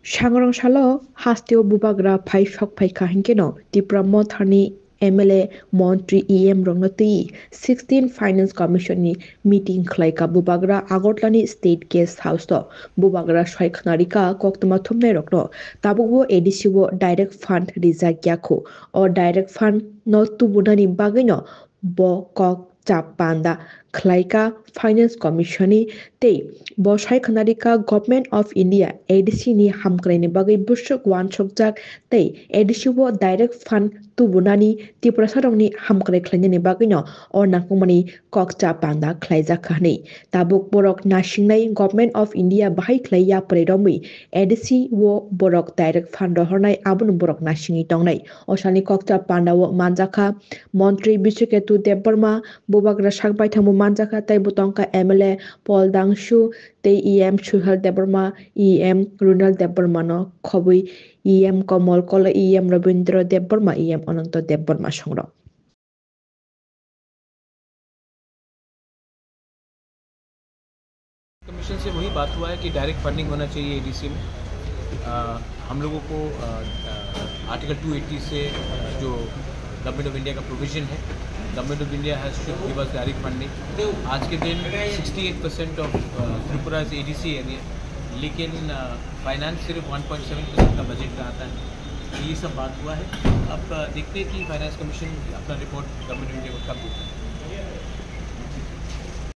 Shangrong hasteo bubagra phai shok phai kahinkeno Tipra Mothani MLA Montri EM Rongnati 16 Finance Commission ni meeting khlaika bubagra Agotlani State Guest House to bubagra shwaikhnarika koktuma thumne rokno tabugo edisiwo direct fund rija gyakho or direct fund no tubunani bagino bo kok chapanda khlaika Finance Commission ni tei bo shwaikhnarika Government of India ADC ni hamkraini bagai bushuk wansokjak tei ADC wo direct fund tubunani Tripura sarongni hamkrai khlainani bagino or nangkukmani kokcha panda khlaijak khani tabuk borok nasingnai Government of India bahai khlaiya predomui ADC wo borok direct fund rohornai abun borok nasingi tongnai osani kokcha panda wo manjaka Montri Bisuketu Debbarma bubagra sakbai thamu manjaka tei butongka MLA Paul Dangshu tei EM Suhal Debbarma EM Runal Debbarma no khobui EM Komol Kolo EM Rabindra Debbarma EM Ananto Debbarma songrok commission से वही बात हुआ है कि direct funding होना चाहिए ADC में। हम लोगों को आर्टिकल 280 से जो गवर्नमेंट ऑफ इंडिया का प्रोविजन है, government of India has to give us direct funding. आज के दिन 68% of Tripura is ADC area, लेकिन फाइनेंस सिर्फ 1.7% का बजट का आता है। ये सब बात हुआ है। अब देखते हैं कि फाइनेंस कमीशन अपना रिपोर्ट गवर्नमेंट ऑफ इंडिया को कब देता है।